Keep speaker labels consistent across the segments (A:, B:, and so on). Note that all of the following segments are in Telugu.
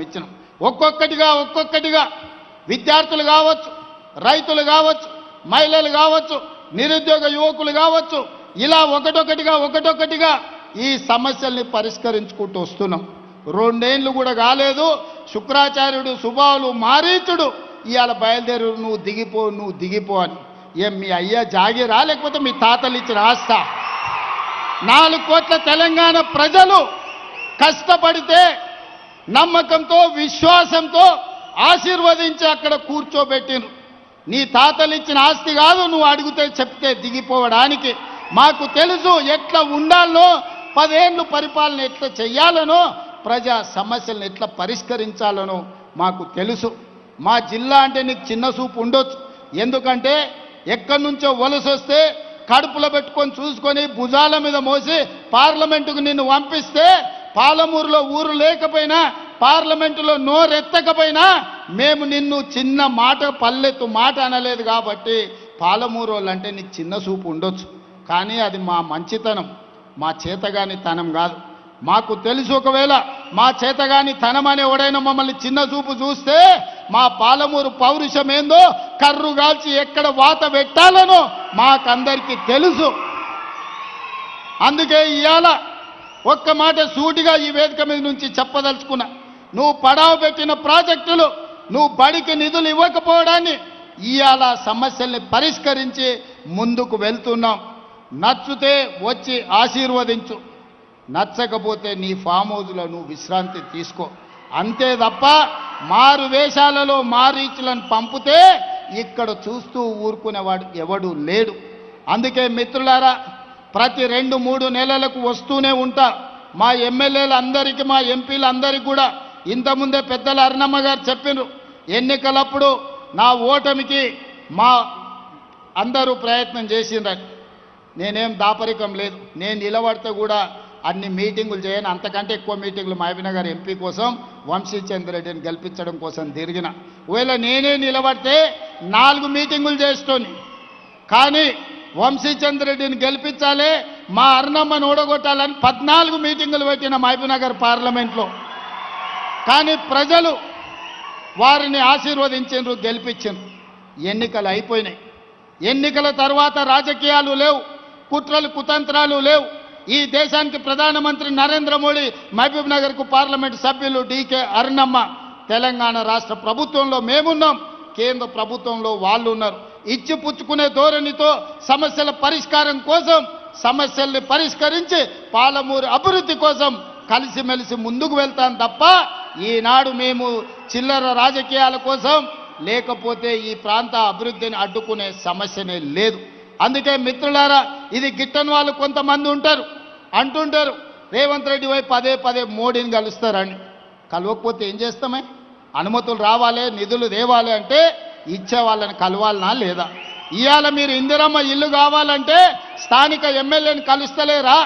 A: ఇచ్చినాం. ఒక్కొక్కటిగా విద్యార్థులు కావచ్చు, రైతులు కావచ్చు, మహిళలు కావచ్చు, నిరుద్యోగ యువకులు కావచ్చు, ఇలా ఒకటొక్కటిగా ఈ సమస్యల్ని పరిష్కరించుకుంటూ వస్తున్నాం. 2 ఏళ్ళు కూడా కాలేదు, శుక్రాచార్యుడు సుబావులు మారీచుడు ఇవాళ బయలుదేరు నువ్వు దిగిపో అని. ఏం మీ అయ్యా జాగిరా లేకపోతే మీ తాతలు ఇచ్చిన ఆస్తా? 4 కోట్ల తెలంగాణ ప్రజలు కష్టపడితే నమ్మకంతో విశ్వాసంతో ఆశీర్వదించి అక్కడ కూర్చోబెట్టిను. నీ తాతలు ఇచ్చిన ఆస్తి కాదు నువ్వు అడిగితే చెప్తే దిగిపోవడానికి. మాకు తెలుసు ఎట్లా ఉండాలనో, 10 ఏళ్ళు పరిపాలన ఎట్లా చెయ్యాలనో, ప్రజా సమస్యలను ఎట్లా పరిష్కరించాలనో మాకు తెలుసు. మా జిల్లా అంటే నీకు చిన్న చూపు ఉండొచ్చు, ఎందుకంటే ఎక్కడి నుంచో వలస వస్తే కడుపులో పెట్టుకొని చూసుకొని భుజాల మీద మోసి పార్లమెంటుకు నిన్ను పంపిస్తే, పాలమూరులో ఊరు లేకపోయినా పార్లమెంటులో నోరెత్తకపోయినా మేము నిన్ను చిన్న మాట పల్లెత్తు మాట అనలేదు. కాబట్టి పాలమూరు వాళ్ళంటే నీకు చిన్న చూపు ఉండొచ్చు, కానీ అది మా మంచితనం, మా చేతగాని తనం కాదు. మాకు తెలుసు ఒకవేళ మా చేతగాని తనం అనే ఎవడైనా మమ్మల్ని చిన్న చూపు చూస్తే మా పాలమూరు పౌరుషం ఏందో, కర్రు గాల్చి ఎక్కడ వాత పెట్టాలనో మాకందరికీ తెలుసు. అందుకే ఇవాళ ఒక్క మాట సూటిగా ఈ వేదిక మీద నుంచి చెప్పదలుచుకున్నా. నువ్వు పడావు పెట్టిన ప్రాజెక్టులు, నువ్వు బడికి నిధులు ఇవ్వకపోవడాన్ని ఇవాళ సమస్యల్ని పరిష్కరించి ముందుకు వెళ్తున్నాం. నచ్చితే వచ్చి ఆశీర్వదించు, నచ్చకపోతే నీ ఫామ్ హౌస్లో నువ్వు విశ్రాంతి తీసుకో, అంతే తప్ప మారు వేషాలలో మారీచులను పంపితే ఇక్కడ చూస్తూ ఊరుకునేవాడు ఎవడు లేడు. అందుకే మిత్రులారా, ప్రతి 2-3 నెలలకు వస్తూనే ఉంటా. మా ఎమ్మెల్యేలందరికీ, మా ఎంపీలందరికీ కూడా ఇంతకుముందే పెద్దల అరుణమ్మ గారు చెప్పినారు, ఎన్నికలప్పుడు నా ఓటమికి మా అందరూ ప్రయత్నం చేసిండ్రని. నేనేం దాపరికం లేదు, నేను నిలబడితే కూడా అన్ని మీటింగులు చేయను, అంతకంటే ఎక్కువ మీటింగులు మహబూబ్నగర్ ఎంపీ కోసం వంశీచంద్ర రెడ్డిని గెలిపించడం కోసం తిరిగిన. ఒకవేళ నేనే నిలబడితే 4 మీటింగులు చేస్తోని, కానీ వంశీచంద్ర రెడ్డిని గెలిపించాలి, మా అరుణమ్మను ఓడగొట్టాలని 14 మీటింగులు పెట్టిన మహబూబ్నగర్ పార్లమెంట్లో. కానీ ప్రజలు వారిని ఆశీర్వదించారు, గెలిపించారు. ఎన్నికలు అయిపోయినాయి. ఎన్నికల తర్వాత రాజకీయాలు లేవు, కుట్రలు కుతంత్రాలు లేవు. ఈ దేశానికి ప్రధానమంత్రి నరేంద్ర మోడీ, మహబూబ్నగర్కు పార్లమెంటు సభ్యులు డీకే అరుణమ్మ, తెలంగాణ రాష్ట్ర ప్రభుత్వంలో మేమున్నాం, కేంద్ర ప్రభుత్వంలో వాళ్ళు ఉన్నారు. ఇచ్చి పుచ్చుకునే ధోరణితో సమస్యల పరిష్కారం కోసం, సమస్యల్ని పరిష్కరించి పాలమూరు అభివృద్ధి కోసం కలిసిమెలిసి ముందుకు వెళ్తాం తప్ప ఈనాడు మేము చిల్లర రాజకీయాల కోసం, లేకపోతే ఈ ప్రాంత అభివృద్ధిని అడ్డుకునే సమస్యనే లేదు. అందుకే మిత్రులారా, ఇది గిట్టని వాళ్ళు కొంతమంది ఉంటారు, అంటుంటారు రేవంత్ రెడ్డి వైపు పదే మోడీని కలుస్తారని. కలవకపోతే ఏం చేస్తామే? అనుమతులు రావాలి, నిధులు తేవాలి అంటే ఇచ్చే వాళ్ళని కలవాలనా లేదా? ఇవాళ మీరు ఇందిరమ్మ ఇల్లు కావాలంటే స్థానిక ఎమ్మెల్యేని కలుస్తలేరా?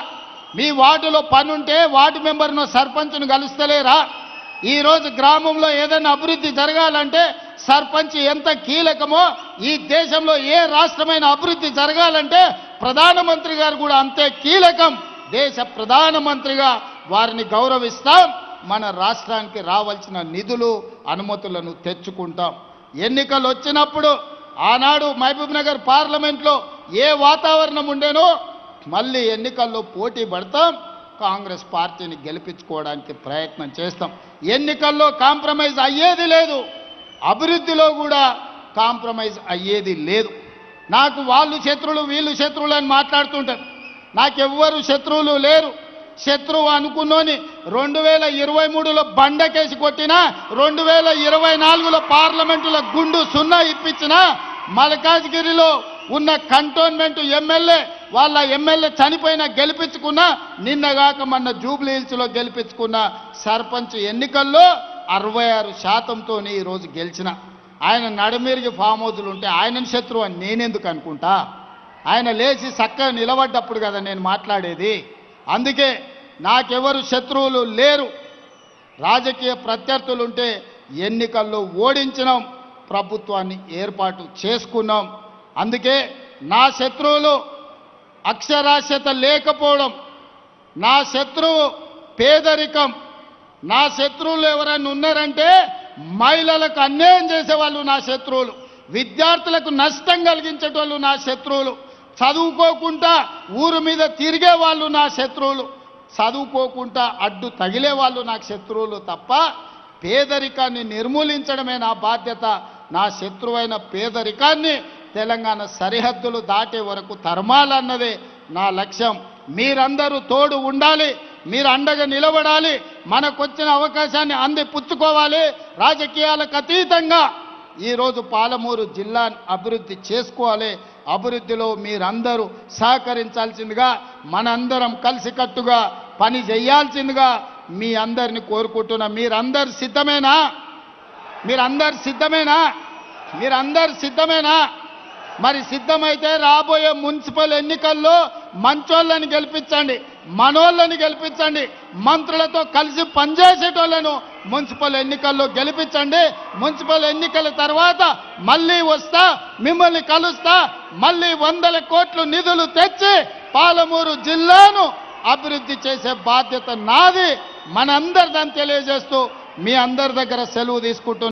A: మీ వార్డులో పనుంటే వార్డు మెంబర్ను సర్పంచ్ను కలుస్తలేరా? ఈరోజు గ్రామంలో ఏదైనా అభివృద్ధి జరగాలంటే సర్పంచ్ ఎంత కీలకమో, ఈ దేశంలో ఏ రాష్ట్రమైన అభివృద్ధి జరగాలంటే ప్రధానమంత్రి గారు కూడా అంతే కీలకం. దేశ ప్రధానమంత్రిగా వారిని గౌరవిస్తాం. మన రాష్ట్రానికి రావాల్సిన నిధులు, అనుమతులను తెచ్చుకుంటాం. ఎన్నికలు వచ్చినప్పుడు ఆనాడు మహబూబ్నగర్ పార్లమెంట్లో ఏ వాతావరణం ఉండేనో మళ్ళీ ఎన్నికల్లో పోటీ పడతాం, కాంగ్రెస్ పార్టీని గెలిపించుకోవడానికి ప్రయత్నం చేస్తాం. ఎన్నికల్లో కాంప్రమైజ్ అయ్యేది లేదు, అభివృద్ధిలో కూడా కాంప్రమైజ్ అయ్యేది లేదు. నాకు వాళ్ళు శత్రువులు వీళ్ళు శత్రువులు అని మాట్లాడుతుంటారు. నాకెవ్వరు శత్రువులు లేరు. శత్రువు అనుకున్నోని 2023లో బండకేసి కొట్టినా, 2024లో పార్లమెంటులో గుండు సున్నా ఇప్పించిన, మల్కాజ్గిరిలో ఉన్న కంటోన్మెంట్ ఎమ్మెల్యే వాళ్ళ ఎమ్మెల్యే చనిపోయినా గెలిపించుకున్నా, నిన్నగాక మొన్న జూబ్లీ హిల్స్లో గెలిపించుకున్న సర్పంచ్ ఎన్నికల్లో 66%తో ఈరోజు గెలిచిన. ఆయన నడుమిరిగి ఫామ్ హౌజులు ఉంటే ఆయనను శత్రువు అని నేనెందుకు అనుకుంటా? ఆయన లేచి చక్కగా నిలబడ్డప్పుడు కదా నేను మాట్లాడేది. అందుకే నాకెవరు శత్రువులు లేరు. రాజకీయ ప్రత్యర్థులుంటే ఎన్నికల్లో ఓడించినాం, ప్రభుత్వాన్ని ఏర్పాటు చేసుకున్నాం. అందుకే నా శత్రువులు అక్షరాస్యత లేకపోవడం, నా శత్రువు పేదరికం, నా శత్రువులు ఎవరైనా ఉన్నారంటే మహిళలకు అన్యాయం చేసేవాళ్ళు నా శత్రువులు, విద్యార్థులకు నష్టం కలిగించేటోళ్ళు నా శత్రువులు, చదువుకోకుండా ఊరు మీద తిరిగే వాళ్ళు నా శత్రువులు, చదువుకోకుండా అడ్డు తగిలే వాళ్ళు నాకు శత్రువులు తప్ప పేదరికాన్ని నిర్మూలించడమే నా బాధ్యత. నా శత్రువైన పేదరికాన్ని తెలంగాణ సరిహద్దులు దాటే వరకు తరమాలన్నదే నా లక్ష్యం. మీరందరూ తోడు ఉండాలి, మీరు అండగా నిలబడాలి, మనకొచ్చిన అవకాశాన్ని అందిపుచ్చుకోవాలి. రాజకీయాలకు అతీతంగా ఈరోజు పాలమూరు జిల్లాను అభివృద్ధి చేసుకోవాలి. అభివృద్ధిలో మీరందరూ సహకరించాల్సిందిగా, మనందరం కలిసికట్టుగా పని చేయాల్సిందిగా మీ అందరిని కోరుకుంటున్నా. మీరందరు సిద్ధమేనా? మీరందరు సిద్ధమేనా? మీరందరు సిద్ధమేనా? మరి సిద్ధమైతే రాబోయే మున్సిపల్ ఎన్నికల్లో మంచోళ్ళని గెలిపించండి, మనోళ్ళని గెలిపించండి, మంత్రులతో కలిసి పనిచేసేటోళ్లను మున్సిపల్ ఎన్నికల్లో గెలిపించండి. మున్సిపల్ ఎన్నికల తర్వాత మళ్ళీ వస్తా, మిమ్మల్ని కలుస్తా, మళ్ళీ 100 కోట్ల నిధులు తెచ్చి పాలమూరు జిల్లాను అభివృద్ధి చేసే బాధ్యత నాది, మనందరిదని తెలియజేస్తూ మీ అందరి దగ్గర సెలవు తీసుకుంటున్నాను.